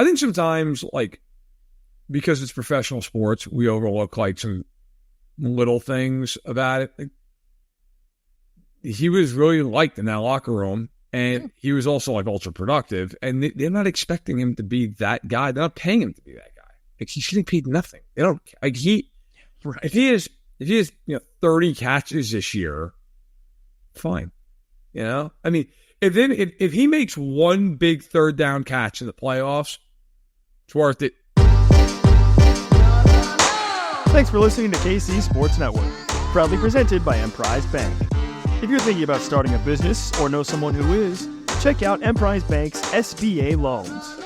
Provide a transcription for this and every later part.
I think sometimes, like, because it's professional sports, we overlook, like, some little things about it. Like, he was really liked in that locker room, and he was also, like, ultra productive, and they're not expecting him to be that guy. They're not paying him to be that guy. Like, he's getting paid nothing. They don't, like, if he has 30 catches this year, fine. You know? I mean, if he makes one big third down catch in the playoffs, it's worth it. Thanks for listening to KC Sports Network, proudly presented by Emprise Bank. If you're thinking about starting a business or know someone who is, check out Emprise Bank's SBA loans.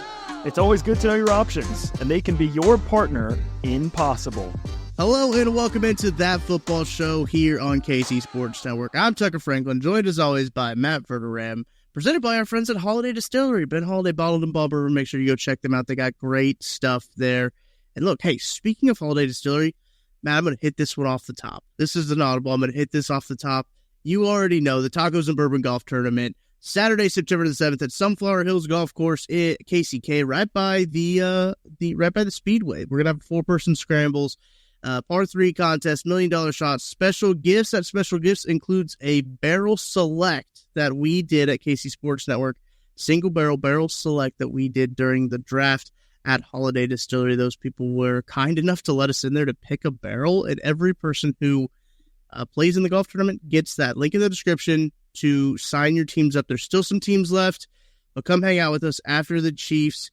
It's always good to know your options, and they can be your partner in possible. Hello and welcome into That Football Show here on KC Sports Network. I'm Tucker Franklin, joined as always by Matt Verderame, presented by our friends at Holiday Distillery. Ben Holiday Bottled and Bourbon. Make sure you go check them out. They got great stuff there. And look, hey, speaking of Holiday Distillery, Matt, I'm going to hit this one off the top. This is an audible. I'm going to hit this off the top. You already know the Tacos and Bourbon Golf Tournament, Saturday, September the 7th at Sunflower Hills Golf Course at KCK, right by the Speedway. We're going to have 4-person scrambles, par 3 contest, $1 million shots, special gifts. That special gifts includes a barrel select that we did at KC Sports Network, single barrel select that we did during the draft at Holiday Distillery. Those people were kind enough to let us in there to pick a barrel, and every person who plays in the golf tournament gets that link in the description to sign your teams up. There's still some teams left, but come hang out with us after the Chiefs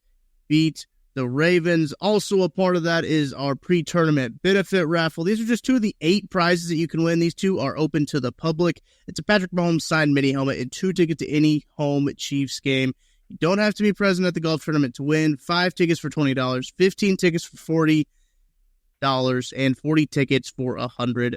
beat the Ravens. Also a part of that is our pre-tournament benefit raffle. These are just 2 of the 8 prizes that you can win. These 2 are open to the public. It's a Patrick Mahomes signed mini helmet and 2 tickets to any home Chiefs game. You don't have to be present at the golf tournament to win. 5 tickets for $20, 15 tickets for $40, and 40 tickets for $100.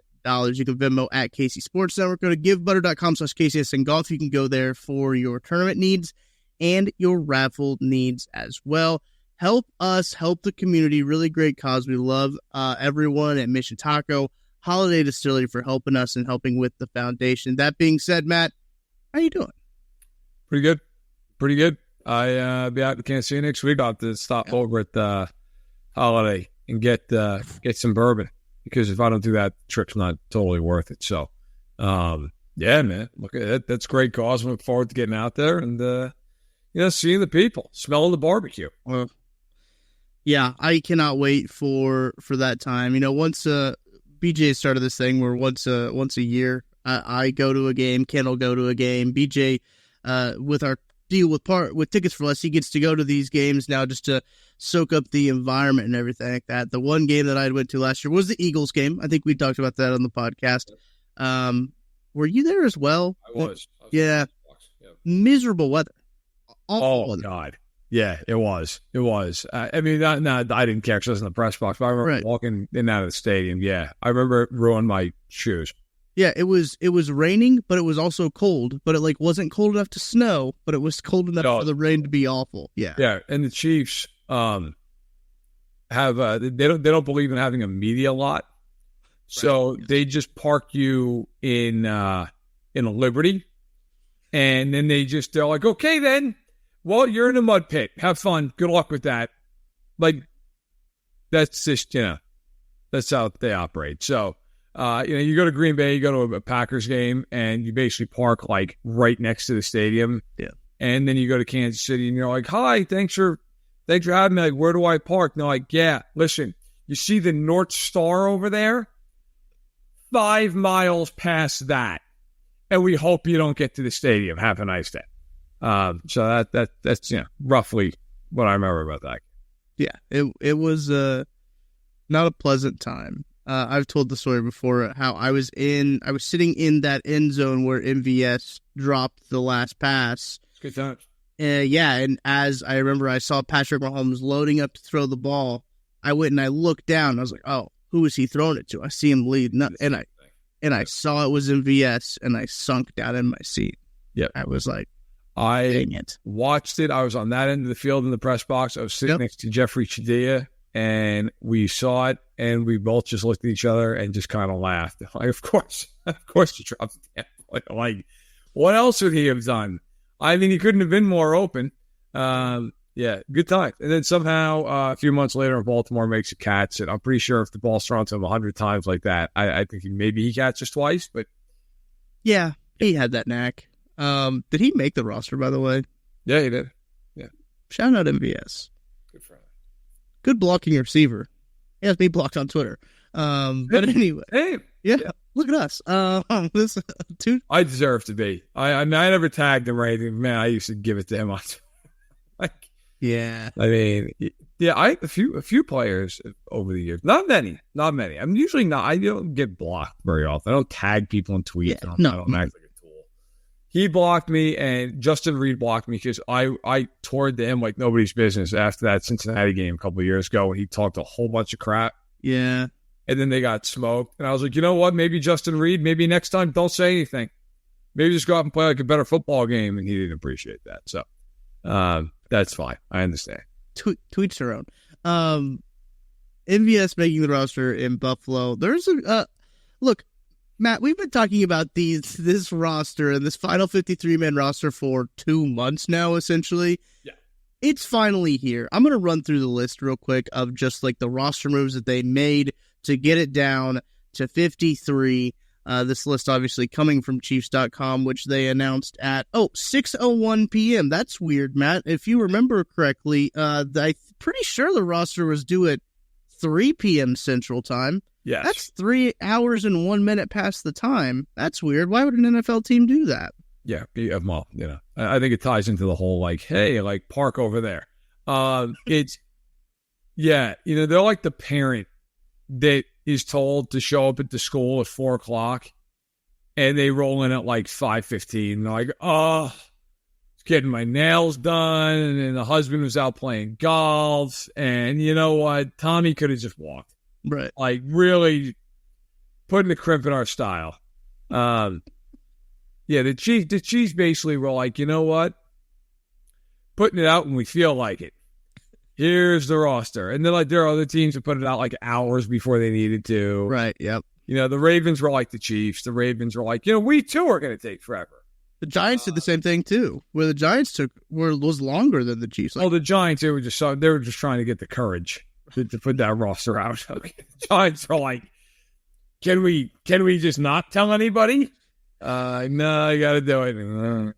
You can Venmo at KC Sports Network. Go to givebutter.com/KCSN Golf. You can go there for your tournament needs and your raffle needs as well. Help us help the community. Really great cause. We love everyone at Mission Taco, Holiday Distillery for helping us and helping with the foundation. That being said, Matt, how you doing? Pretty good. I be out in Kansas City next week. I'll have to stop over at the Holiday and get some bourbon, because if I don't do that, the trip's not totally worth it. So, yeah, man, look at that. That's a great cause. I look forward to getting out there and seeing the people, smelling the barbecue. Well, yeah, I cannot wait for that time. Once BJ started this thing where once a year I go to a game, Ken will go to a game. BJ, with our deal with Tickets for Less, he gets to go to these games now just to soak up the environment and everything like that. The one game that I went to last year was the Eagles game. I think we talked about that on the podcast. Were you there as well? I was. Yeah. Miserable weather. Awful weather. God. Yeah, it was. I mean, I didn't care because I was in the press box, but I remember walking in and out of the stadium. Yeah, I remember it ruined my shoes. Yeah, it was raining, but it was also cold. But it wasn't cold enough to snow, but it was cold enough for the rain to be awful. Yeah. Yeah, and the Chiefs have they don't believe in having a media lot, so they just park you in a Liberty, and then they're like, okay, then, well, you're in a mud pit. Have fun. Good luck with that. Like, that's just that's how they operate. So. You go to Green Bay, you go to a Packers game, and you basically park right next to the stadium. Yeah. And then you go to Kansas City, and you're like, "Hi, thanks for having me. Like, where do I park?" And they're like, "Yeah, listen, you see the North Star over there? 5 miles past that, and we hope you don't get to the stadium. Have a nice day." So that's roughly what I remember about that. Yeah, it was not a pleasant time. I've told the story before how I was sitting in that end zone where MVS dropped the last pass. It's good times. Yeah, and as I remember, I saw Patrick Mahomes loading up to throw the ball. I went and I looked down. I was like, "Oh, who is he throwing it to?" I see him lead, and I saw it was MVS, and I sunk down in my seat. Yeah, I was like, "Dang it!" Watched it. I was on that end of the field in the press box. I was sitting next to Jeffrey Chidea. And we saw it, and we both just looked at each other and just kind of laughed. Like, of course he dropped the damn. Like, what else would he have done? I mean, he couldn't have been more open. Yeah, good time. And then somehow a few months later, Baltimore makes a catch. And I'm pretty sure if the ball's thrown to him 100 times like that, I think maybe he catches twice. But yeah, he had that knack. Did he make the roster, by the way? Yeah, he did. Yeah. Shout out MVS. Good for him. Good blocking receiver. He has me blocked on Twitter. But anyway. Hey. Yeah. Look at us. I deserve to be. I never tagged him or anything. Man, I used to give it to him. Yeah. I mean, yeah, I have a few players over the years. Not many. I'm usually not. I don't get blocked very often. I don't tag people on tweets. Yeah, I don't act like a tool. He blocked me, and Justin Reed blocked me because I toured to him like nobody's business after that Cincinnati game a couple of years ago when he talked a whole bunch of crap. Yeah. And then they got smoked. And I was like, you know what? Maybe Justin Reed, maybe next time don't say anything. Maybe just go out and play like a better football game. And he didn't appreciate that. So that's fine. I understand. Tweets their own. MVS making the roster in Buffalo. There's a look, Matt, we've been talking about this roster and this final 53-man roster for 2 months now, essentially. Yeah. It's finally here. I'm going to run through the list real quick of just like the roster moves that they made to get it down to 53. This list obviously coming from Chiefs.com, which they announced at 6:01 p.m. That's weird, Matt. If you remember correctly, I'm pretty sure the roster was due at 3 p.m. Central Time. Yes. That's 3 hours and 1 minute past the time. That's weird. Why would an NFL team do that? Yeah, well, I think it ties into the whole like, hey, like park over there. It's they're like the parent that is told to show up at the school at 4:00, and they roll in at like 5:15. They're like, oh, getting my nails done, and then the husband was out playing golf, and you know what? Tommy could have just walked. Right. Like really putting the crimp in our style. Yeah, the Chiefs basically were like, you know what? Putting it out when we feel like it. Here's the roster. And then like there are other teams that put it out like hours before they needed to. Right, yep. The Ravens were like the Chiefs. The Ravens were like, we too are going to take forever. The Giants did the same thing too, where the Giants was longer than the Chiefs. The Giants, they were just trying to get the courage to put that roster out. The Giants were like, can we just not tell anybody? No, you got to do it.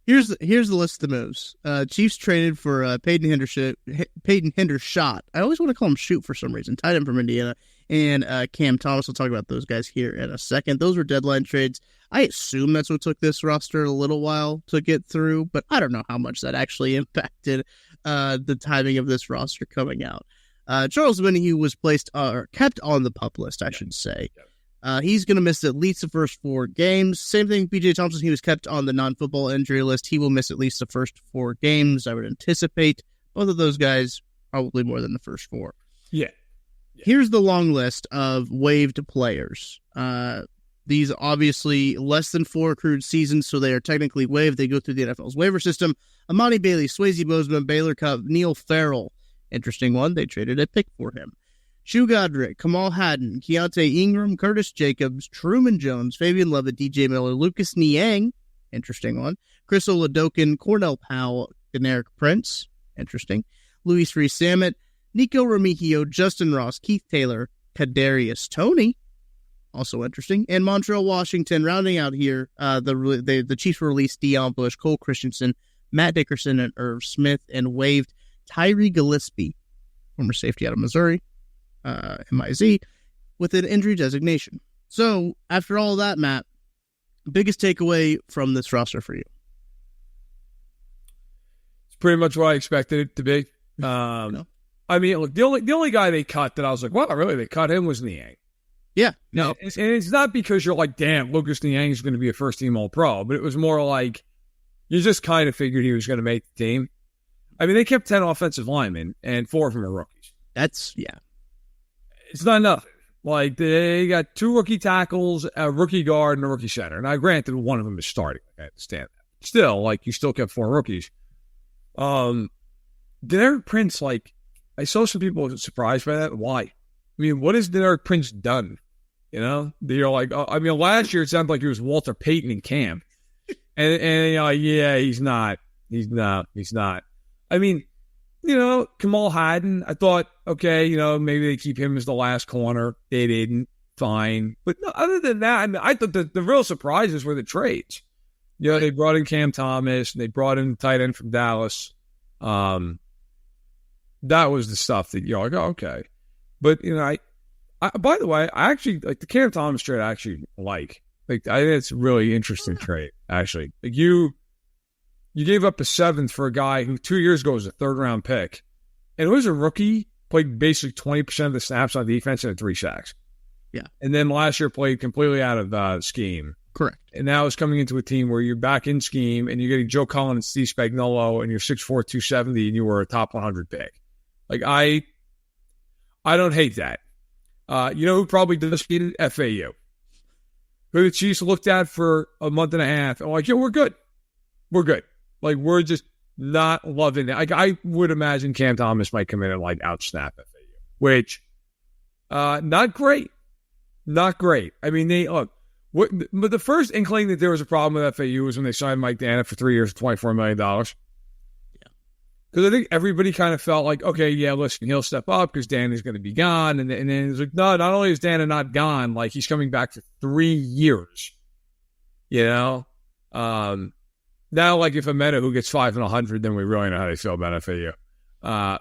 Here's the list of the moves. Chiefs traded for Peyton Hendershot. I always want to call him Shoot for some reason. Tight end from Indiana. And Cam Thomas. We'll talk about those guys here in a second. Those were deadline trades. I assume that's what took this roster a little while to get through, but I don't know how much that actually impacted the timing of this roster coming out. Charles Winnie was kept on the PUP list, I should say. He's going to miss at least the first 4 games. Same thing, B.J. Thompson. He was kept on the non-football injury list. He will miss at least the first 4 games, I would anticipate. Both of those guys, probably more than the first 4. Yeah. Here's the long list of waived players. These obviously less than 4 accrued seasons, so they are technically waived. They go through the NFL's waiver system. Amani Bailey, Swayze Bozeman, Baylor Cup, Neil Farrell. Interesting one. They traded a pick for him. Shu Godric, Kamal Haddon, Keontae Ingram, Curtis Jacobs, Truman Jones, Fabian Levitt, DJ Miller, Lucas Niang. Interesting one. Chris Oladokin, Cornell Powell, Generic Prince. Interesting. Luis Rees-Sammet, Nico Remigio, Justin Ross, Keith Taylor, Kadarius Toney, also interesting, and Montreal Washington. Rounding out here, the Chiefs released Deion Bush, Cole Christensen, Matt Dickerson, and Irv Smith, and waived Tyree Gillespie, former safety out of Missouri, MIZ, with an injury designation. So after all that, Matt, biggest takeaway from this roster for you? It's pretty much what I expected it to be. No. I mean, look, the only guy they cut that I was like, wow, really, they cut him was Niang. Yeah, no. And it's not because you're like, damn, Lucas Niang is going to be a first-team All-Pro, but it was more like you just kind of figured he was going to make the team. I mean, they kept 10 offensive linemen, and 4 of them are rookies. It's not enough. Like, they got 2 rookie tackles, a rookie guard, and a rookie center. Now, granted, one of them is starting. I understand that. Still, like, you still kept 4 rookies. Derek Prince, like, I saw some people surprised by that. Why? I mean, what has Derek Prince done? You're like, I mean, last year it sounded like he was Walter Payton in camp. And you're like, yeah, he's not. He's not. I mean, Kamal Hadden, I thought, okay, maybe they keep him as the last corner. They didn't. Fine. But no, other than that, I mean, I thought the real surprises were the trades. They brought in Cam Thomas, and they brought in the tight end from Dallas. That was the stuff that you're like, oh, okay. But, I by the way, I actually, like, the Cam Thomas trade I actually like. Like, I think it's a really interesting trade, actually. Like, you gave up a 7th for a guy who 2 years ago was a 3rd-round pick. And it was a rookie, played basically 20% of the snaps on defense and had 3 sacks. Yeah. And then last year played completely out of scheme. Correct. And now it's coming into a team where you're back in scheme and you're getting Joe Cullen and Steve Spagnuolo and you're 6'4", 270 and you were a top 100 pick. Like, I don't hate that. Who probably does hate it? FAU. Who the Chiefs looked at for a month and a half. I'm like, we're good. We're good. Like, we're just not loving it. Like, I would imagine Cam Thomas might come in and, like, outsnap FAU, which, not great. Not great. I mean, but the first inkling that there was a problem with FAU was when they signed Mike Dana for 3 years, $24 million. Yeah. Because I think everybody kind of felt like, okay, yeah, listen, he'll step up because Dana's going to be gone. And then it's like, no, not only is Dana not gone, like, he's coming back for 3 years. Now, like, if Amena, who gets 5 and 100, then we really know how they feel about FAU. I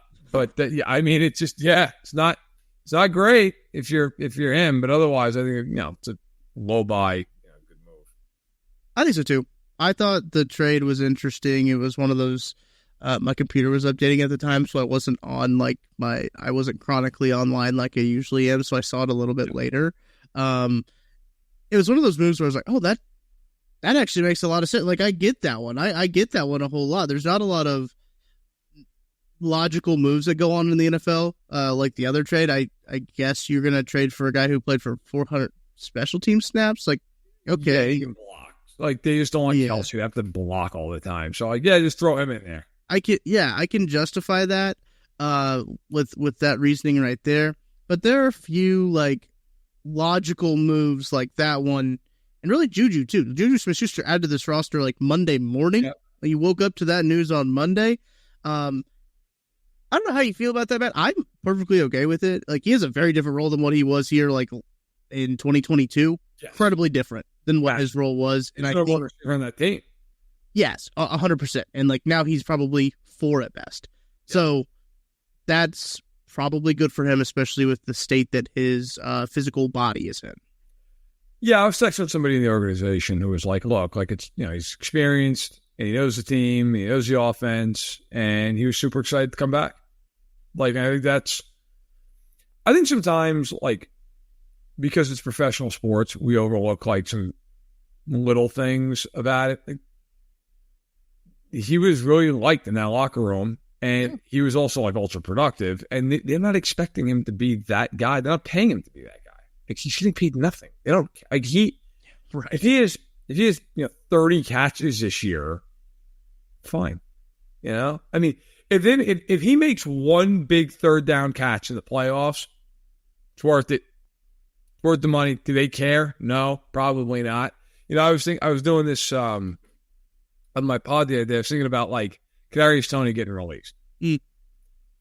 mean, it's just, it's not great if you're him, but otherwise, I think it's a low buy, good move. I think so too. I thought the trade was interesting. It was one of those. My computer was updating at the time, so I wasn't on I wasn't chronically online like I usually am, so I saw it a little bit later. It was one of those moves where I was like, oh, that actually makes a lot of sense. Like, I get that one. I get that one a whole lot. There's not a lot of logical moves that go on in the NFL, like the other trade. I guess you're going to trade for a guy who played for 400 special team snaps. Like, okay. Yeah, he can block. Like, they just don't want Kelsey. They have to block all the time. So, like, just throw him in there. I can justify that with that reasoning right there. But there are a few, like, logical moves like that one. And really Juju, too. Juju Smith-Schuster added to this roster, like, Monday morning. Yep. Like, you woke up to that news on Monday. I don't know how you feel about that, man. I'm perfectly okay with it. Like, he has a very different role than what he was here, like, in 2022. Yes. Incredibly different than what his role was. And I think on that team. Yes, 100%. And, like, now he's probably 4 at best. Yeah. So that's probably good for him, especially with the state that his physical body is in. Yeah, I was texting with somebody in the organization who was like, look, like, it's, he's experienced and he knows the team, he knows the offense, and he was super excited to come back. Like, I think sometimes, like, because it's professional sports, we overlook, like, some little things about it. Like, he was really liked in that locker room, and he was also, like, ultra productive, and they're not expecting him to be that guy. They're not paying him to be that guy. Like, he's getting paid nothing. They don't, like, if he has 30 catches this year, fine. I mean, if he makes one big 3rd down catch in the playoffs, it's worth it. It's worth the money. Do they care? No, probably not. I was doing this on my pod the other day. I was thinking about, like, Kadarius Toney getting released.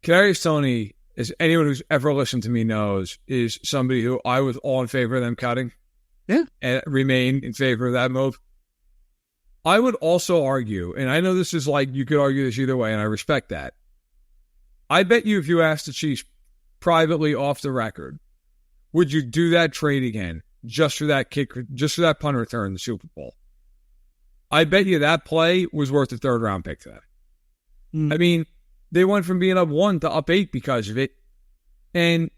Kadarius Toney, as anyone who's ever listened to me knows, is somebody who I was all in favor of them cutting. Yeah, and remain in favor of that move. I would also argue, and I know this is like, you could argue this either way, and I respect that. I bet you if you asked the Chiefs privately off the record, would you do that trade again just for that kick, just for that punt return in the Super Bowl? I bet you that play was worth a 3rd-round pick to that. I mean, they went from being up 1 to up 8 because of it. And,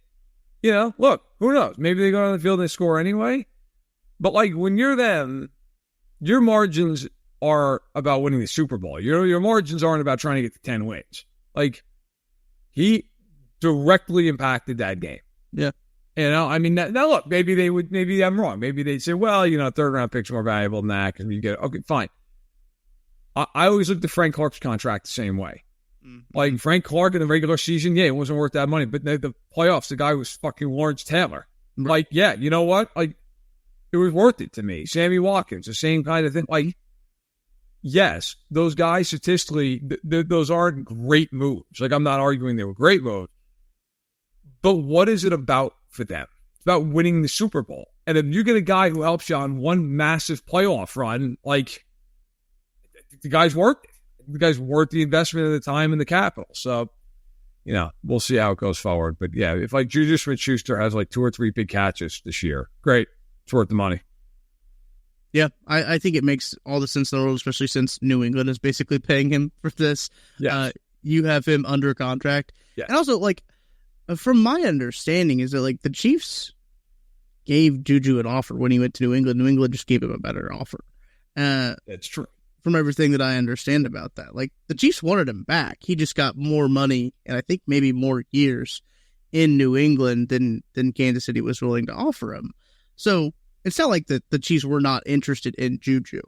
look, who knows? Maybe they go on the field and they score anyway. But, like, when you're them, your margins are about winning the Super Bowl. Your margins aren't about trying to get to 10 wins. Like, he directly impacted that game. Yeah. I mean, now look, maybe I'm wrong. Maybe they'd say, well, 3rd-round pick's more valuable than that because you get, okay, fine. I always looked at Frank Clark's contract the same way. Mm-hmm. Like, Frank Clark in the regular season, it wasn't worth that money. But the playoffs, the guy was fucking Lawrence Taylor. Right. Like, yeah, you know what? Like, it was worth it to me. Sammy Watkins, the same kind of thing. Like, yes, those guys statistically, those aren't great moves. Like, I'm not arguing they were great moves. But what is it about for them? It's about winning the Super Bowl. And if you get a guy who helps you on one massive playoff run, like, the guy's worth it. The guy's worth the investment of the time and the capital. So, we'll see how it goes forward. But yeah, if like Juju Smith-Schuster has like 2 or 3 big catches this year, great. It's worth the money. Yeah, I think it makes all the sense in the world, especially since New England is basically paying him for this. Yeah. You have him under contract. Yeah. And also, like, from my understanding is that, like, the Chiefs gave Juju an offer when he went to New England. New England just gave him a better offer. That's true. From everything that I understand about that. Like, the Chiefs wanted him back. He just got more money and I think maybe more years in New England than Kansas City was willing to offer him. So it's not like the Chiefs were not interested in Juju.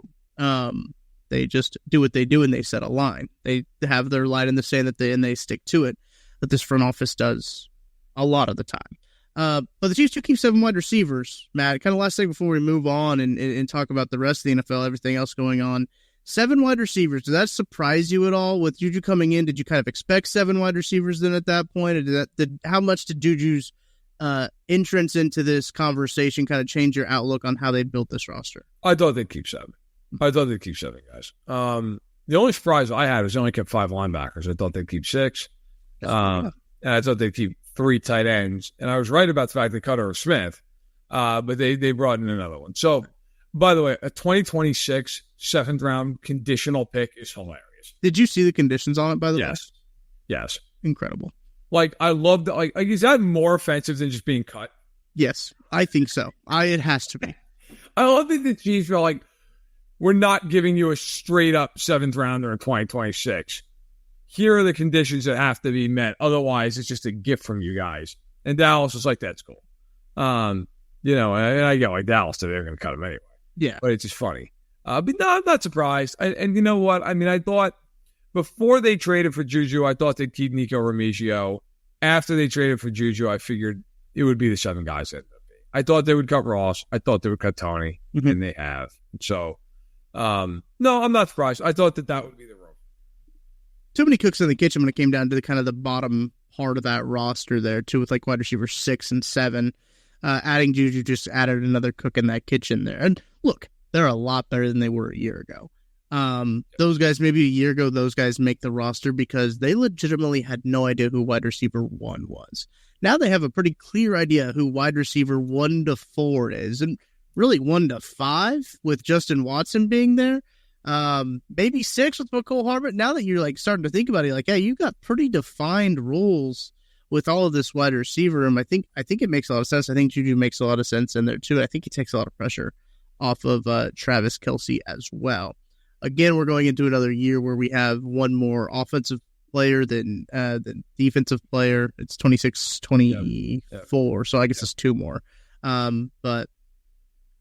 They just do what they do and they set a line. They have their line in the sand and they stick to it, that this front office does a lot of the time. But the Chiefs do keep 7 wide receivers, Matt. Kind of last thing before we move on and talk about the rest of the NFL, everything else going on. 7 wide receivers. Did that surprise you at all with Juju coming in? Did you kind of expect 7 wide receivers then at that point? Or how much did Juju's entrance into this conversation kind of change your outlook on how they built this roster? I thought they'd keep 7. I thought they'd keep 7 guys. The only surprise I had was they only kept 5 linebackers. I thought they'd keep 6. And I thought they'd keep 3 tight ends. And I was right about the fact they cut over Smith, but they brought in another one. So, by the way, a 2026 7th round conditional pick is hilarious. Did you see the conditions on it, by the way? Yes. Incredible. Like, I love that. Like, is that more offensive than just being cut? Yes, I think so. It has to be. I love that the Chiefs are like, we're not giving you a straight up 7th rounder in 2026. Here are the conditions that have to be met. Otherwise, it's just a gift from you guys. And Dallas was like, that's cool. And I get like Dallas today, they're going to cut him anyway. Yeah. But it's just funny. But no, I'm not surprised. And you know what? I mean, I thought before they traded for Juju, I thought they'd keep Nico Remigio. After they traded for Juju, I figured it would be the 7 guys that I thought they would cut Ross. I thought they would cut Tony, and they have. So, no, I'm not surprised. I thought that would be the room. Too many cooks in the kitchen when it came down to the kind of the bottom part of that roster there, too, with like wide receivers 6 and 7. Adding Juju just added another cook in that kitchen there. And look, they're a lot better than they were a year ago. Those guys, maybe a year ago, those guys make the roster because they legitimately had no idea who wide receiver 1 was. Now they have a pretty clear idea who wide receiver 1 to 4 is, and really 1 to 5 with Justin Watson being there. Maybe 6 with McCole Harbert. Now that you're like starting to think about it, like, hey, you've got pretty defined roles with all of this wide receiver room. I think it makes a lot of sense. I think Juju makes a lot of sense in there too. I think he takes a lot of pressure off of Travis Kelce as well. Again, we're going into another year where we have one more offensive player than defensive player. It's 26-24, so I guess it's 2 more. But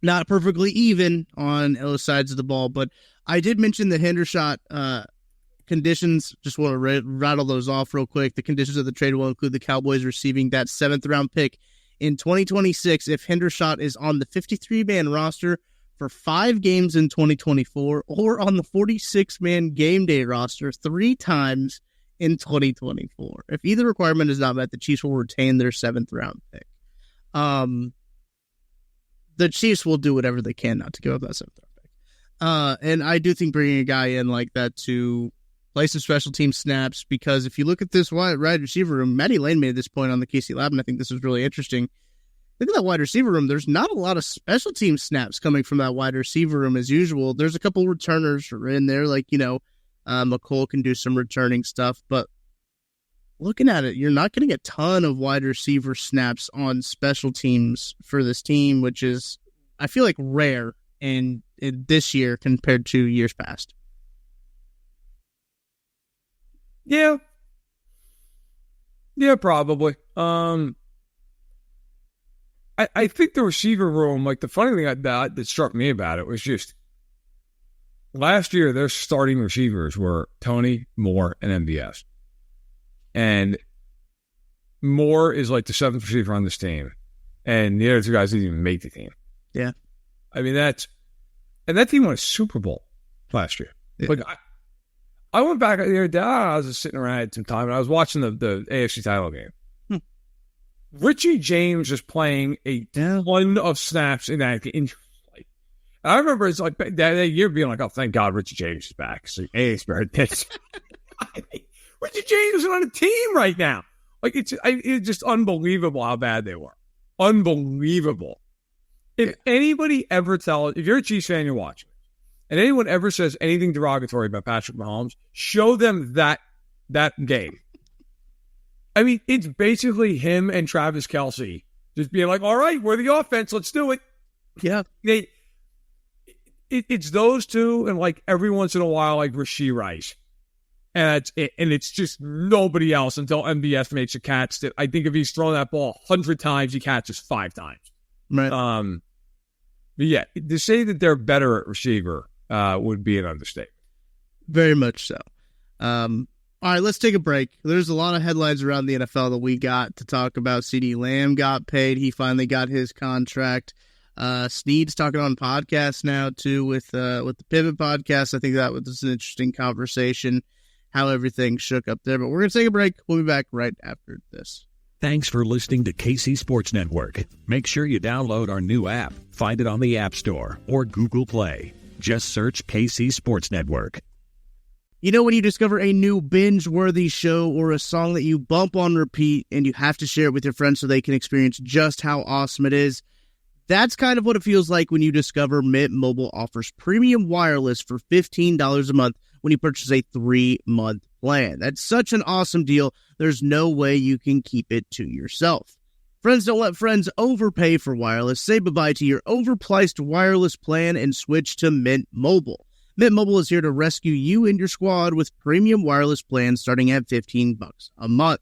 not perfectly even on those sides of the ball. But I did mention the Hendershot conditions. Just want to rattle those off real quick. The conditions of the trade will include the Cowboys receiving that 7th round pick in 2026 if Hendershot is on the 53-man roster for 5 games in 2024 or on the 46-man game day roster 3 times in 2024. If either requirement is not met, the Chiefs will retain their 7th round pick. The Chiefs will do whatever they can not to give up that 7th round pick. And I do think bringing a guy in like that to play some special team snaps, because if you look at this wide receiver room, Matty Lane made this point on the KC Lab, and I think this was really interesting. Look at that wide receiver room. There's not a lot of special team snaps coming from that wide receiver room as usual. There's a couple returners in there, like, McCole can do some returning stuff, but looking at it, you're not getting a ton of wide receiver snaps on special teams for this team, which is, I feel like, rare in this year compared to years past. Yeah, probably. I think the receiver room, like, the funny thing that struck me about it was just last year their starting receivers were Tony, Moore, and MVS. And Moore is like the 7th receiver on this team. And the other 2 guys didn't even make the team. Yeah. I mean, that team won a Super Bowl last year. Yeah. Like, I went back the other day. I was just sitting around at some time, and I was watching the AFC title game. Richie James is playing a ton of snaps in that game. And I remember it's like that year being like, oh, thank God Richie James is back. So, Richie James is on a team right now. Like, it's just unbelievable how bad they were. Unbelievable. If anybody ever if you're a Chiefs fan, you're watching, and anyone ever says anything derogatory about Patrick Mahomes, show them that game. I mean, it's basically him and Travis Kelce just being like, all right, we're the offense. Let's do it. Yeah. It's those two, and like every once in a while, like Rashee Rice. And it's just nobody else until MBS makes a catch that I think if he's thrown that ball 100 times, he catches 5 times. Right. But yeah, to say that they're better at receiver would be an understatement. Very much so. All right, let's take a break. There's a lot of headlines around the NFL that we got to talk about. CeeDee Lamb got paid. He finally got his contract. Snead's talking on podcasts now, too, with the Pivot podcast. I think that was an interesting conversation, how everything shook up there. But we're going to take a break. We'll be back right after this. Thanks for listening to KC Sports Network. Make sure you download our new app. Find it on the App Store or Google Play. Just search KC Sports Network. You know when you discover a new binge-worthy show or a song that you bump on repeat and you have to share it with your friends so they can experience just how awesome it is? That's kind of what it feels like when you discover Mint Mobile offers premium wireless for $15 a month when you purchase a 3-month plan. That's such an awesome deal, there's no way you can keep it to yourself. Friends don't let friends overpay for wireless. Say bye-bye to your overpriced wireless plan and switch to Mint Mobile. Mint Mobile is here to rescue you and your squad with premium wireless plans starting at $15 a month.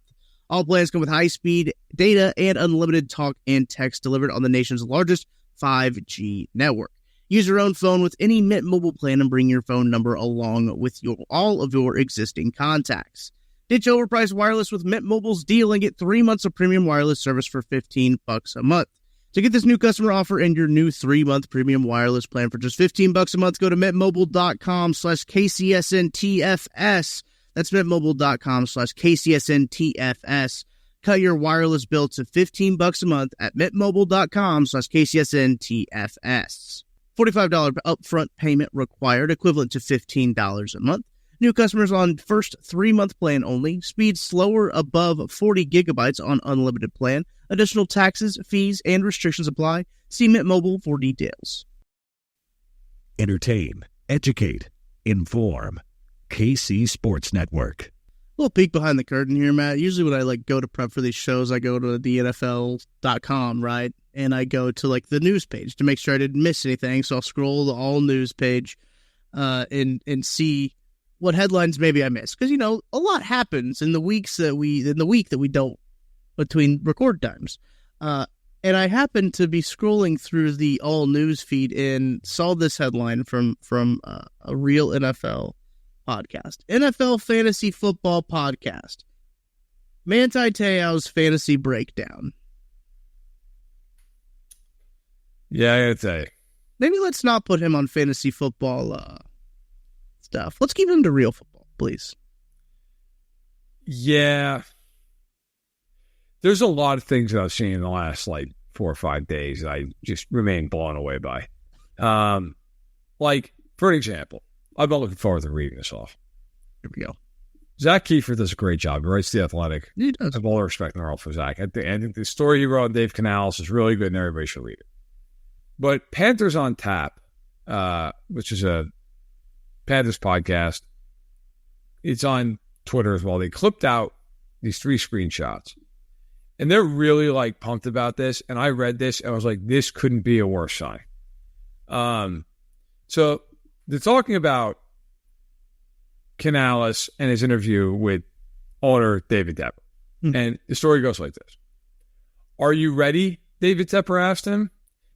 All plans come with high-speed data and unlimited talk and text delivered on the nation's largest 5G network. Use your own phone with any Mint Mobile plan and bring your phone number along with all of your existing contacts. Ditch overpriced wireless with Mint Mobile's deal and get 3 months of premium wireless service for $15 a month. To get this new customer offer and your new 3-month premium wireless plan for just $15 a month, go to mintmobile.com/KCSNTFS. That's mintmobile.com/KCSNTFS. Cut your wireless bill to $15 a month at mintmobile.com/KCSNTFS. $45 upfront payment required, equivalent to $15 a month. New customers on first 3-month plan only. Speed slower above 40 gigabytes on unlimited plan. Additional taxes, fees, and restrictions apply. See Mint Mobile for details. Entertain, educate, inform. KC Sports Network. A little peek behind the curtain here, Matt. Usually when I go to prep for these shows, I go to the NFL.com, right? And I go to the news page to make sure I didn't miss anything. So I'll scroll the all news page and see what headlines maybe I missed. Because, a lot happens in the week that we don't between record times. And I happened to be scrolling through the all news feed and saw this headline from a real NFL podcast. NFL Fantasy Football Podcast. Manti Te'o's fantasy breakdown. Yeah, I gotta tell you. Maybe let's not put him on fantasy football stuff. Let's keep him to real football, please. Yeah. There's a lot of things that I've seen in the last 4 or 5 days that I just remain blown away by. For example, I've been looking forward to reading this off. Here we go. Zach Kiefer does a great job. He writes The Athletic. He does. I have all the respect in the world for Zach. I think the story he wrote on Dave Canales is really good and everybody should read it. But Panthers on Tap, which is a Panthers podcast, it's on Twitter as well. They clipped out these 3 screenshots. And they're really pumped about this. And I read this and I was like, this couldn't be a worse sign. So they're talking about Canales and his interview with owner David Tepper. And the story goes like this. Are you ready? David Tepper asked him.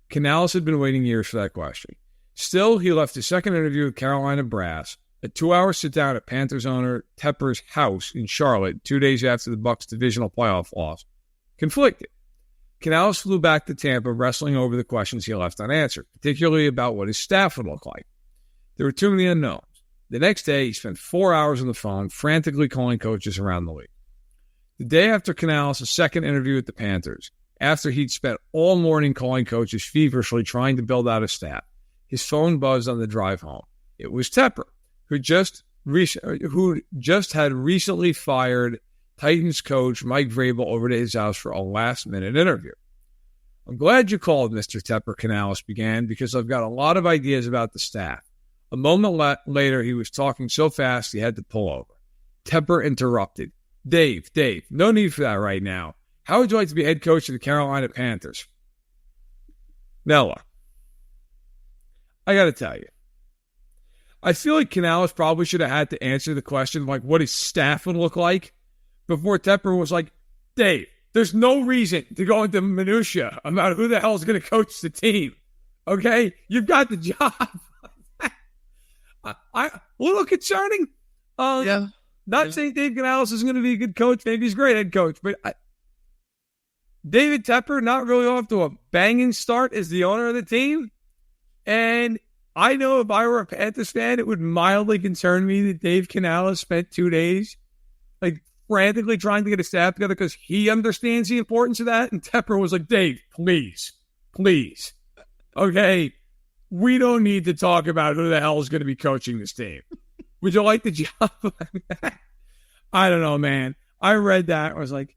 Canales had been waiting years for that question. Still, he left his second interview with Carolina Brass, a 2-hour sit-down at Panthers owner Tepper's house in Charlotte 2 days after the Bucs' divisional playoff loss, conflicted. Canales flew back to Tampa, wrestling over the questions he left unanswered, particularly about what his staff would look like. There were too many unknowns. The next day, he spent 4 hours on the phone, frantically calling coaches around the league. The day after Canales' second interview with the Panthers, after he'd spent all morning calling coaches feverishly trying to build out a staff, his phone buzzed on the drive home. It was Tepper, who just had recently fired Titans coach Mike Vrabel over to his house for a last-minute interview. I'm glad you called, Mr. Tepper, Canales began, because I've got a lot of ideas about the staff. A moment later, he was talking so fast he had to pull over. Tepper interrupted. Dave, no need for that right now. How would you like to be head coach of the Carolina Panthers? Now, look, I got to tell you, I feel like Canales probably should have had to answer the question, like, what his staff would look like, before Tepper was like, Dave, there's no reason to go into minutia about who the hell is going to coach the team. Okay? You've got the job. A little concerning. Yeah. Not saying Dave Canales is going to be a good coach. Maybe he's a great head coach. But David Tepper, not really off to a banging start as the owner of the team. And I know if I were a Panthers fan, it would mildly concern me that Dave Canales spent 2 days like frantically trying to get a staff together because he understands the importance of that. And Tepper was like, Dave, please. Okay, we don't need to talk about who the hell is going to be coaching this team. Would you like the job? I don't know, man. I read that. I was like,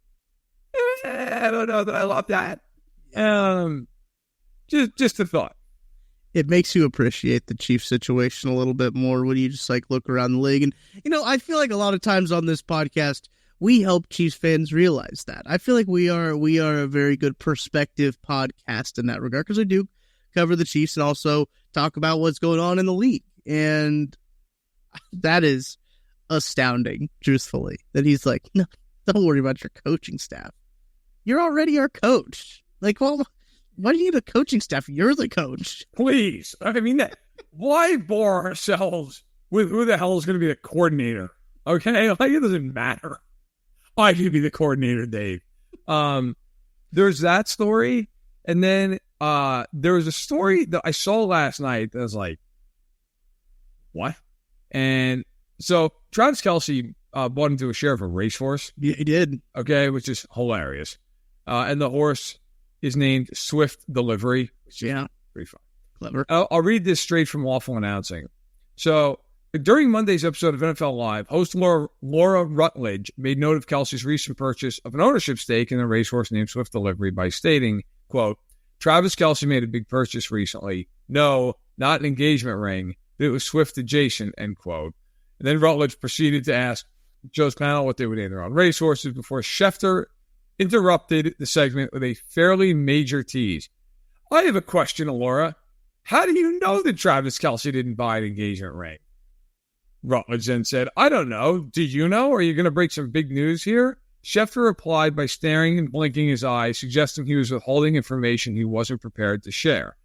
I don't know that I love that. Just a thought. It makes you appreciate the Chiefs situation a little bit more when you just like look around the league. And, I feel like a lot of times on this podcast, we help Chiefs fans realize that. I feel like we are a very good perspective podcast in that regard because we do cover the Chiefs and also talk about what's going on in the league. And that is astounding, truthfully, that he's like, no, don't worry about your coaching staff. You're already our coach. Like, well, why do you need a coaching staff? You're the coach. Please. I mean, why bore ourselves with who the hell is going to be the coordinator? Okay? Like, it doesn't matter. I could be the coordinator, Dave. There's that story. And then there was a story that I saw last night that was like, what? And so Travis Kelce bought into a share of a racehorse. Yeah, he did. Okay, which is hilarious. And the horse is named Swift Delivery. Yeah. Pretty fun. Clever. I'll read this straight from Waffle Announcing. So, during Monday's episode of NFL Live, host Laura Rutledge made note of Kelce's recent purchase of an ownership stake in a racehorse named Swift Delivery by stating, quote, Travis Kelce made a big purchase recently. No, not an engagement ring. It was Swift adjacent, end quote. And then Rutledge proceeded to ask Joe's panel what they would name their own racehorses before Schefter interrupted the segment with a fairly major tease. I have a question, Laura. How do you know that Travis Kelce didn't buy an engagement ring? Rutledge then said, I don't know. Do you know? Are you going to break some big news here? Schefter replied by staring and blinking his eyes, suggesting he was withholding information he wasn't prepared to share.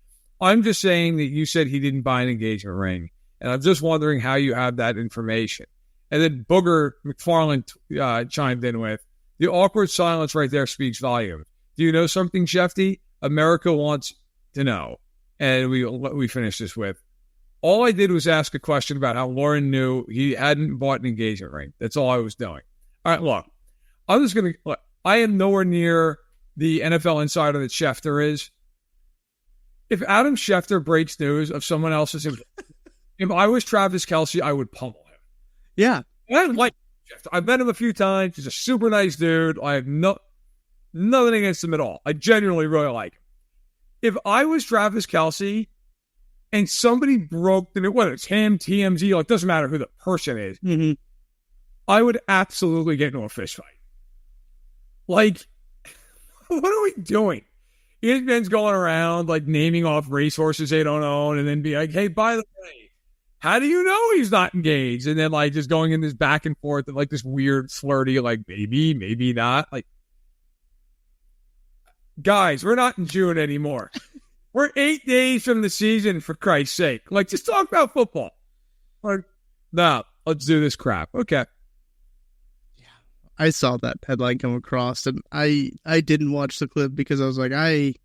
I'm just saying that you said he didn't buy an engagement ring, and I'm just wondering how you have that information. And then Booger McFarland chimed in with, the awkward silence right there speaks volumes. Do you know something, Shefty? America wants to know. And we finished this with, all I did was ask a question about how Lauren knew he hadn't bought an engagement ring. That's all I was doing. All right, look, I am nowhere near the NFL insider that Schefter is. If Adam Schefter breaks news of someone else's, if I was Travis Kelce, I would pummel him. Yeah. I like Schefter. I've met him a few times. He's a super nice dude. I have nothing against him at all. I genuinely really like him. If I was Travis Kelce and somebody broke, whether it's him, TMZ, it doesn't matter who the person is, I would absolutely get into a fist fight. Like, what are we doing? ESPN's going around, naming off racehorses they don't own and then be like, hey, by the way, how do you know he's not engaged? And then, just going in this back and forth and, this weird flirty, maybe, maybe not. Guys, we're not in June anymore. We're 8 days from the season, for Christ's sake. Just talk about football. No, let's do this crap. Okay. I saw that headline come across, and I didn't watch the clip because I was like, I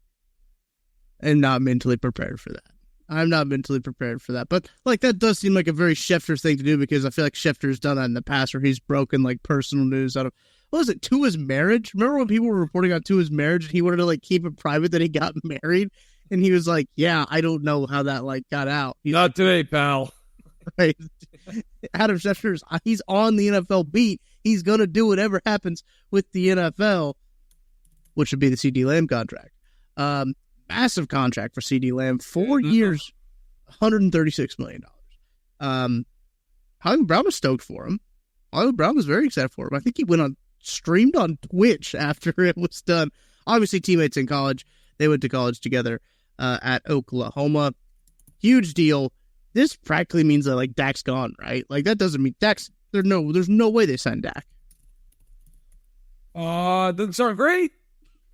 am not mentally prepared for that. I'm not mentally prepared for that. But, like, that does seem like a very Schefter thing to do because I feel like Schefter's done that in the past where he's broken, like, personal news out of, what was it, Tua's marriage? Remember when people were reporting on Tua's marriage and he wanted to, like, keep it private that he got married? And he was like, yeah, I don't know how that, like, got out. He's Not today, pal. right. Adam Schefter's, he's on the NFL beat. He's going to do whatever happens with the NFL, which would be the CeeDee Lamb contract. Massive contract for CeeDee Lamb, 4 years, $136 million. Hollywood Brown was stoked for him. Hollywood Brown was very excited for him. I think he streamed on Twitch after it was done. Obviously, teammates in college. They went to college together at Oklahoma. Huge deal. This practically means that, like, Dak's gone, right? Like, that doesn't mean Dak's. There's no way they signed Dak. Doesn't sound great.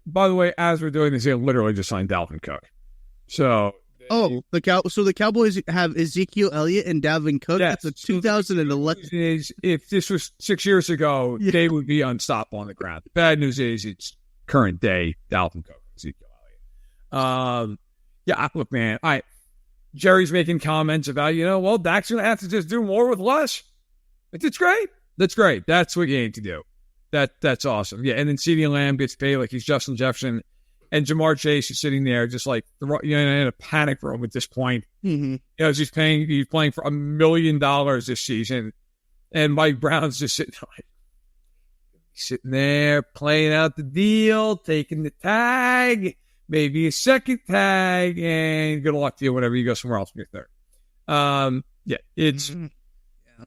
By the way, as we're doing this, they literally just signed Dalvin Cook. So, the Cowboys have Ezekiel Elliott and Dalvin Cook. Yes. That's a 2011. If this was 6 years ago, they would be unstoppable on the ground. The bad news is it's current day Dalvin Cook, Ezekiel Elliott. Look, man, Jerry's making comments about, Dak's going to have to just do more with less. It's great. That's great. That's what you need to do. That's awesome. Yeah, and then CeeDee Lamb gets paid like he's Justin Jefferson, and Jamar Chase is sitting there just like in a panic room at this point. Mm-hmm. He's playing for $1 million this season, and Mike Brown's just sitting there playing out the deal, taking the tag, maybe a second tag, and good luck to you whenever you go somewhere else with your third.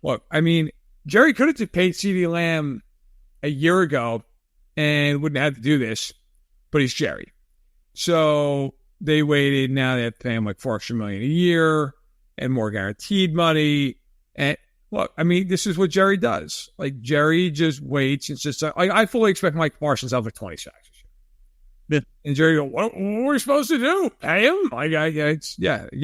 Look, I mean, Jerry could have just paid CeeDee Lamb a year ago and wouldn't have to do this, but he's Jerry. So they waited. Now they have to pay him like $4 extra million a year and more guaranteed money. And look, I mean, this is what Jerry does. Like, Jerry just waits. It's just I fully expect Mike Parsons to have like 20 sacks this year. Yeah. And Jerry goes, what are we supposed to do? Pay him? Yes.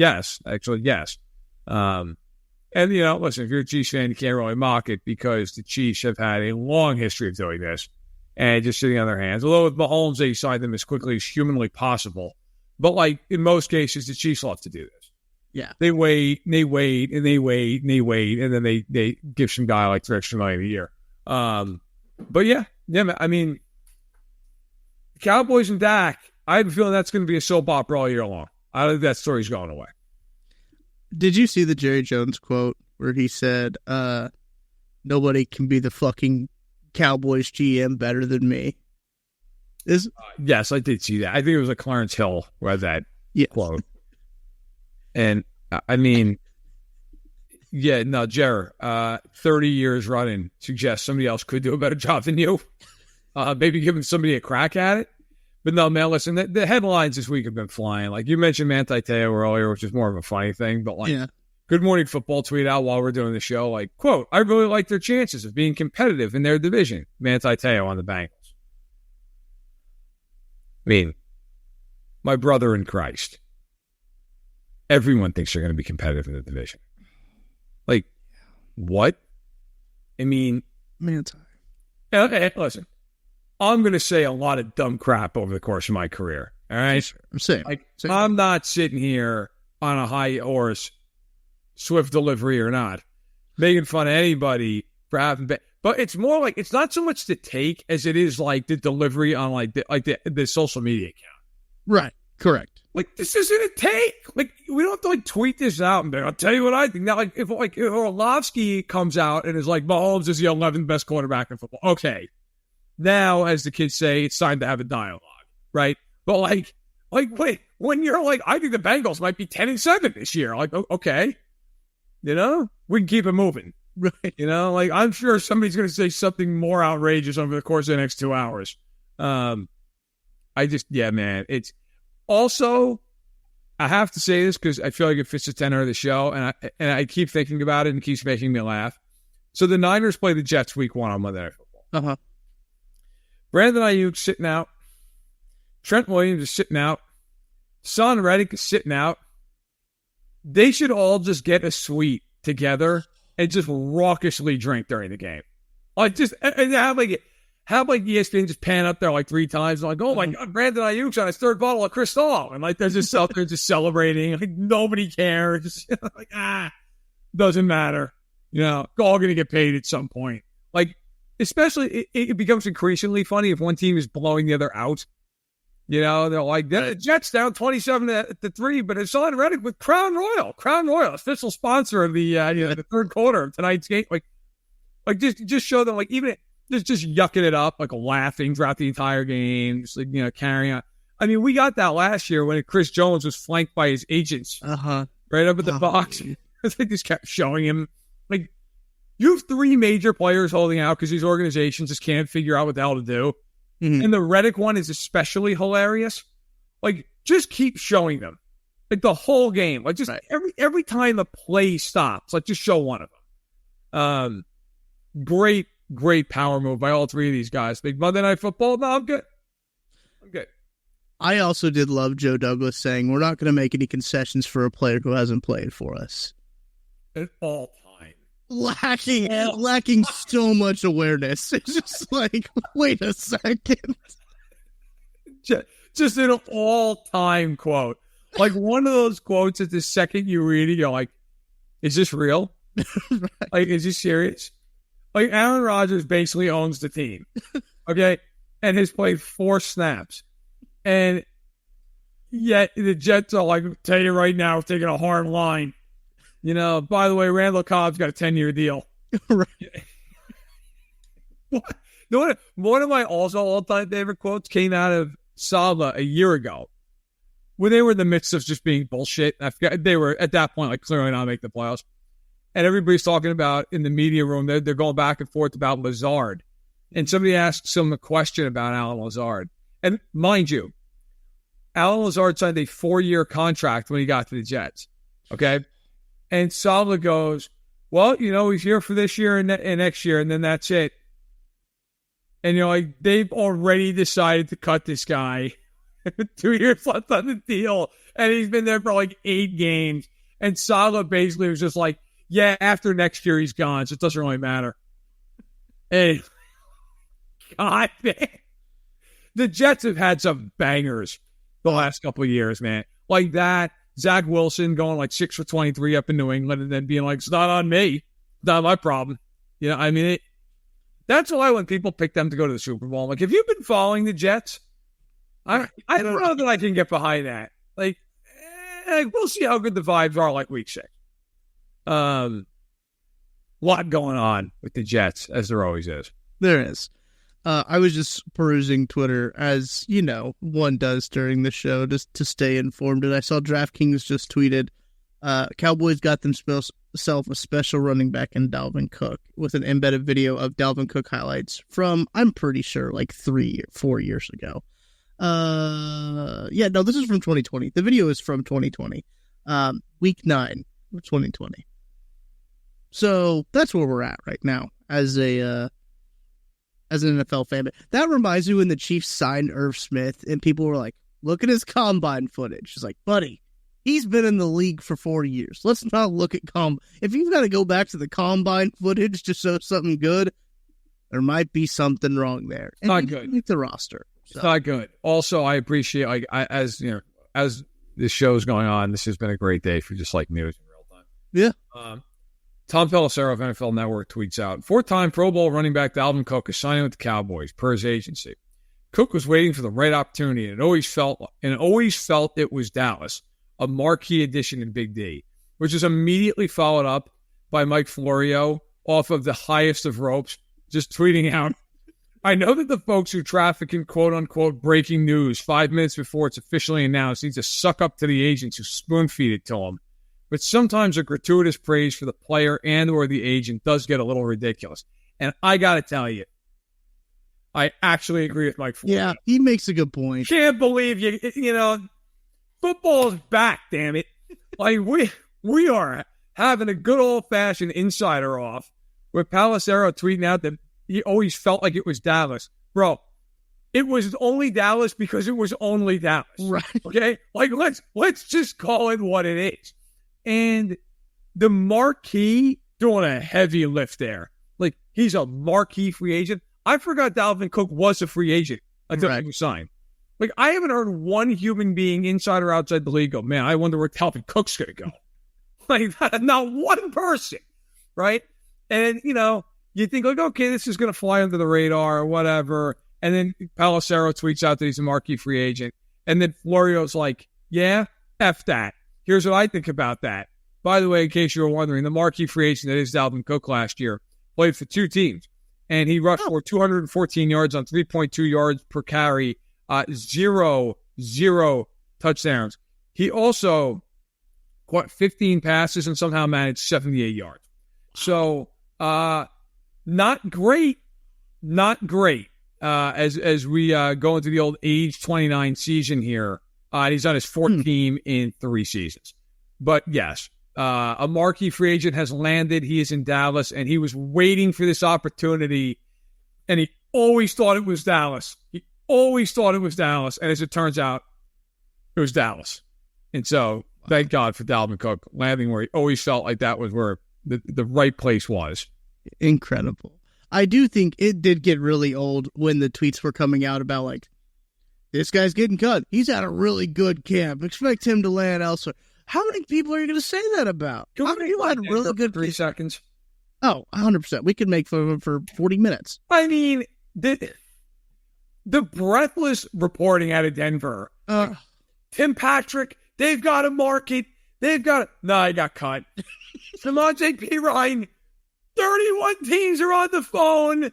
And, listen, if you're a Chiefs fan, you can't really mock it because the Chiefs have had a long history of doing this and just sitting on their hands. Although with Mahomes, they signed them as quickly as humanly possible. But, like, in most cases, the Chiefs love to do this. Yeah. They wait, and they wait, and they wait, and they wait, and then they give some guy like $3 extra million a year. But, yeah, I mean, Cowboys and Dak, I have a feeling that's going to be a soap opera all year long. I don't think that story's going away. Did you see the Jerry Jones quote where he said, nobody can be the fucking Cowboys GM better than me? Yes, I did see that. I think it was a Clarence Hill who had that quote. And, I mean, Jerry, 30 years running suggests somebody else could do a better job than you. Maybe giving somebody a crack at it. But no, man, listen, the headlines this week have been flying. Like, you mentioned Manti Te'o earlier, which is more of a funny thing. But, Good Morning Football tweet out while we're doing the show, like, quote, I really like their chances of being competitive in their division. Manti Te'o on the Bengals. I mean, my brother in Christ. Everyone thinks they're going to be competitive in the division. Like, what? I mean, Manti. Okay, listen. I'm going to say a lot of dumb crap over the course of my career. All right? Same. I'm not sitting here on a high horse, swift delivery or not, making fun of anybody for having been. But it's more like, it's not so much the take as it is like the delivery on the social media account. Right. Correct. Like, this isn't a take. Like, we don't have to like tweet this out and be, I'll tell you what I think. Now, if Orlovsky comes out and is like, Mahomes is the 11th best quarterback in football. Okay. Now, as the kids say, it's time to have a dialogue, right? But wait, when you're like, I think the Bengals might be 10-7 this year. Like, okay, we can keep it moving, right? I'm sure somebody's going to say something more outrageous over the course of the next 2 hours. Man, it's also, I have to say this because I feel like it fits the tenor of the show, and I keep thinking about it and it keeps making me laugh. So the Niners play the Jets week 1 on Monday Night Football. Uh-huh. Brandon Ayuk sitting out. Trent Williams is sitting out. Son Reddick is sitting out. They should all just get a suite together and just raucously drink during the game. And have have like ESPN just pan up there like 3 times. I'm like, oh my God, Brandon Ayuk's on his 3rd bottle of Cristal. And like, they're just out there just celebrating. Like, nobody cares. Like, doesn't matter. All going to get paid at some point. Like, especially, it becomes increasingly funny if one team is blowing the other out. They're like, the Jets down 27-3, but it's on Reddick with Crown Royal, official sponsor of the the 3rd quarter of tonight's game. Like just show them, like, even just yucking it up, like laughing throughout the entire game, just like, carrying on. I mean, we got that last year when Chris Jones was flanked by his agents right up at the box. They just kept showing him, like, you have 3 major players holding out because these organizations just can't figure out what the hell to do. Mm-hmm. And the Reddick one is especially hilarious. Like, just keep showing them. Like, the whole game. Like, just every time the play stops, like, just show one of them. Great power move by all 3 of these guys. Big Monday Night Football. No, I'm good. I also did love Joe Douglas saying, we're not going to make any concessions for a player who hasn't played for us. At all time. Lacking so much awareness. It's just like, wait a second. Just an all-time quote. Like, one of those quotes that the second you read it, you're like, is this real? Right. Like, is this serious? Like, Aaron Rodgers basically owns the team. Okay? And has played 4 snaps. And yet the Jets are like, tell you right now, we're taking a hard line. By the way, Randall Cobb's got a 10-year deal. Right. One of my also all-time favorite quotes came out of Salva a year ago when they were in the midst of just being bullshit. I forgot, they were, at that point, like, clearly not making the playoffs. And everybody's talking about, in the media room, they're going back and forth about Lazard. And somebody asks him a question about Alan Lazard. And mind you, Alan Lazard signed a 4-year contract when he got to the Jets. Okay? And Salva goes, well, he's here for this year and next year, and then that's it. And like, they've already decided to cut this guy. 2 years left on the deal, and he's been there for like 8 games. And Salva basically was just like, yeah, after next year he's gone, so it doesn't really matter. Hey, God, man. The Jets have had some bangers the last couple of years, man. Like that. Zach Wilson going like 6 for 23 up in New England and then being like, it's not on me. It's not my problem. I mean, that's why when people pick them to go to the Super Bowl, I'm like, have you been following the Jets? I don't know that I can get behind that. Like, we'll see how good the vibes are like week 6. Lot going on with the Jets, as there always is. There is. I was just perusing Twitter, as, one does during the show, just to stay informed. And I saw DraftKings just tweeted, Cowboys got themselves a special running back in Dalvin Cook with an embedded video of Dalvin Cook highlights from, I'm pretty sure, like 4 years ago. This is from 2020. The video is from 2020. Week 9 of 2020. So that's where we're at right now as an NFL fan. But that reminds me when the Chiefs signed Irv Smith and people were like, look at his combine footage. It's like, buddy, he's been in the league for 4 years. Let's not look at if you've got to go back to the combine footage to show something good, there might be something wrong there. It's not good. Make the roster. So. It's not good. Also, I appreciate, as this show's going on, this has been a great day for just like news in real time. Yeah. Tom Pelissero of NFL Network tweets out, 4-time Pro Bowl running back Dalvin Cook is signing with the Cowboys per his agency. Cook was waiting for the right opportunity and always felt it was Dallas, a marquee addition in Big D, which is immediately followed up by Mike Florio off of the highest of ropes, just tweeting out, I know that the folks who traffic in quote-unquote breaking news 5 minutes before it's officially announced need to suck up to the agents who spoon-feed it to them. But sometimes a gratuitous praise for the player and or the agent does get a little ridiculous. And I got to tell you, I actually agree with Mike Florio. Yeah, he makes a good point. Can't believe football's back, damn it. Like, we are having a good old-fashioned insider off with Pelissero tweeting out that he always felt like it was Dallas. Bro, it was only Dallas because it was only Dallas. Right. Okay? Like, let's just call it what it is. And the marquee doing a heavy lift there. Like, he's a marquee free agent. I forgot Dalvin Cook was a free agent until he was signed. Like, I haven't heard one human being inside or outside the league go, man, I wonder where Dalvin Cook's going to go. Like, not one person, right? And, you think, like, okay, this is going to fly under the radar or whatever. And then Pelissero tweets out that he's a marquee free agent. And then Florio's like, yeah, F that. Here's what I think about that. By the way, in case you were wondering, the marquee free agent that is Dalvin Cook last year played for 2 teams. And he rushed for 214 yards on 3.2 yards per carry, zero touchdowns. He also caught 15 passes and somehow managed 78 yards. So, not great. As we go into the old age 29 season here, he's on his 4th team in 3 seasons. But yes, a marquee free agent has landed. He is in Dallas, and he was waiting for this opportunity, and he always thought it was Dallas. And as it turns out, it was Dallas. And so, thank God for Dalvin Cook landing where he always felt like that was where the right place was. Incredible. I do think it did get really old when the tweets were coming out about, like, this guy's getting cut. He's had a really good camp. Expect him to land elsewhere. How many people are you going to say that about? How many people had really good 3 seconds? Oh, 100%. We could make for 40 minutes. I mean, the breathless reporting out of Denver. Tim Patrick, they've got to market. No, he got cut. Samaje Perine, 31 teams are on the phone.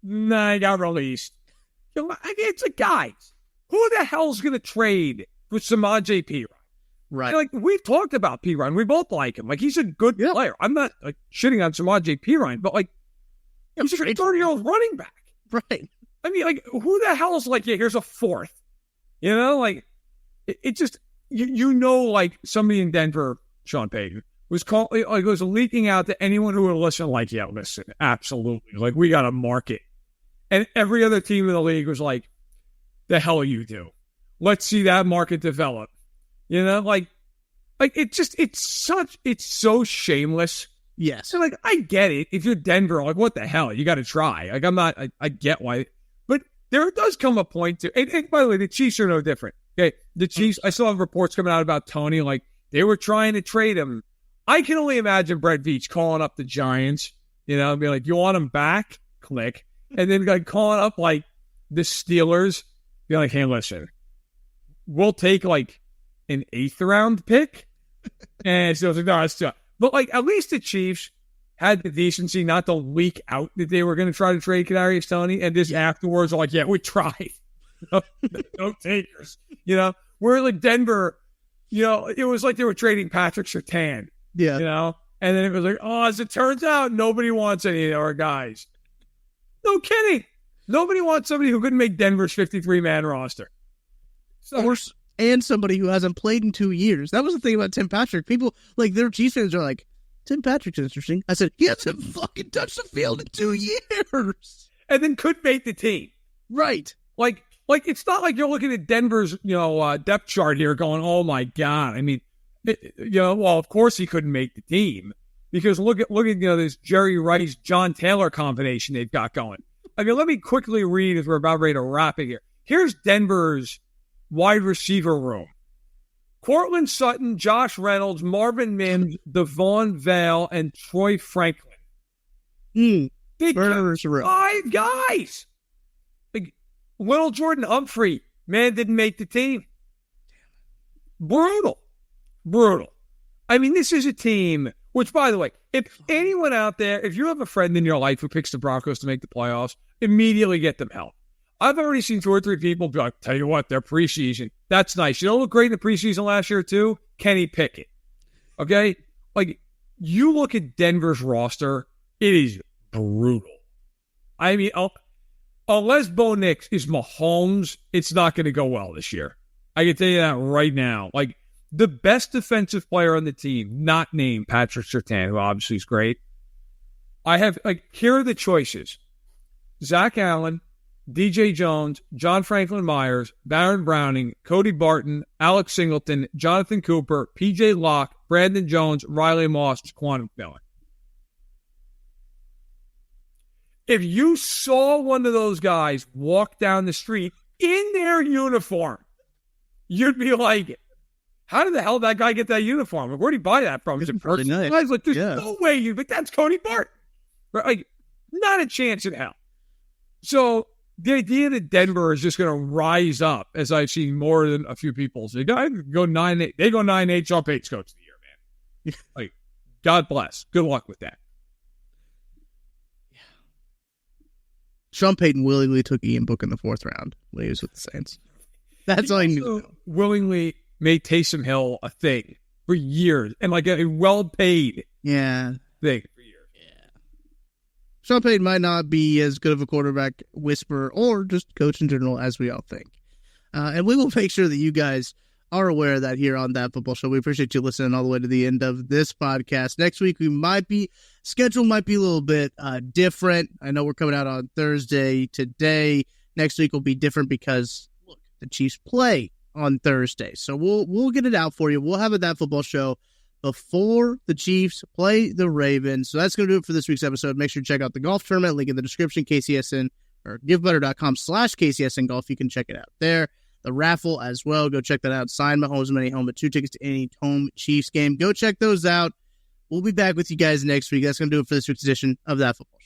Nah, he got released. It's like, guys, who the hell's going to trade for Samaje Perine? Right. Like, we've talked about Perine. We both like him. Like, he's a good player. I'm not shitting on Samaje Perine, but, like, he's a 30-year-old running back. Right. I mean, like, who the hell's like, yeah, here's a 4th? Like, it just, like, somebody in Denver, Sean Payton, was was leaking out to anyone who would listen, like, yeah, listen, absolutely. Like, we got to market. And every other team in the league was like, the hell you do. Let's see that market develop. Like it's so shameless. Yes. So, like, I get it. If you're Denver, like, what the hell? You got to try. Like, I get why. But there does come a point to, and by the way, the Chiefs are no different. Okay. The Chiefs, I saw reports coming out about Tony, like, they were trying to trade him. I can only imagine Brett Veach calling up the Giants, and be like, you want him back? Click. And then, like, calling up, like, the Steelers, be like, hey, listen, we'll take, like, an 8th round pick. And so I was like, no, that's tough. But, like, at least the Chiefs had the decency not to leak out that they were going to try to trade Kadarius Toney, and just afterwards are like, yeah, we tried. No takers. Where, like, Denver, it was like they were trading Patrick Surtain. Yeah. And then it was like, oh, as it turns out, nobody wants any of our guys. No kidding. Nobody wants somebody who couldn't make Denver's 53-man roster. So, and somebody who hasn't played in 2 years. That was the thing about Tim Patrick. People, like, their Chiefs fans are like, Tim Patrick's interesting. I said, he hasn't fucking touched the field in 2 years. And then could make the team. Right. Like it's not like you're looking at Denver's, depth chart here going, oh my God. I mean, well, of course he couldn't make the team. Because look at this Jerry Rice, John Taylor combination they've got going. I mean, let me quickly read as we're about ready to wrap it here. Here's Denver's wide receiver room. Cortland Sutton, Josh Reynolds, Marvin Mims, Devon Vale, and Troy Franklin. They got 5 guys. Like, little Jordan Humphrey, man, didn't make the team. Brutal. I mean, this is a team, which, by the way, if anyone out there, if you have a friend in your life who picks the Broncos to make the playoffs, immediately get them help. I've already seen 2 or 3 people be like, tell you what, they're preseason. That's nice. You know what looked great in the preseason last year, too? Kenny Pickett. Okay? Like, you look at Denver's roster, it is brutal. I mean, unless Bo Nix is Mahomes, it's not going to go well this year. I can tell you that right now. Like, the best defensive player on the team, not named Patrick Surtain, who obviously is great. Here are the choices. Zach Allen, DJ Jones, John Franklin Myers, Baron Browning, Cody Barton, Alex Singleton, Jonathan Cooper, PJ Locke, Brandon Jones, Riley Moss, Jaquan McMillan. If you saw one of those guys walk down the street in their uniform, you'd be like, how did the hell that guy get that uniform? Like, where'd he buy that from? Is it pretty nice. Guys, like, there's no way you think that's Cody Barton. Right? Like, not a chance in hell. So the idea that Denver is just going to rise up, as I've seen more than a few people say, go 9-8. They go 9-8. Sean Payton's coach of the year, man. Like, God bless. Good luck with that. Sean Payton willingly took Ian Book in the 4th round when he was with the Saints. That's all he knew. Willingly made Taysom Hill a thing for years, and like a well-paid thing for years. Yeah. Sean Payton might not be as good of a quarterback whisperer or just coach in general as we all think. And we will make sure that you guys are aware of that here on That Football Show. We appreciate you listening all the way to the end of this podcast. Next week, schedule might be a little bit different. I know we're coming out on Thursday today. Next week will be different because, look, the Chiefs play on Thursday. So we'll get it out for you. We'll have a That Football Show before the Chiefs play the Ravens. So that's going to do it for this week's episode. Make sure to check out the golf tournament. Link in the description, KCSN, or givebutter.com/KCSN Golf. You can check it out there. The raffle as well. Go check that out. Sign Mahomes Money Helmet, 2 tickets to any home Chiefs game. Go check those out. We'll be back with you guys next week. That's going to do it for this week's edition of That Football.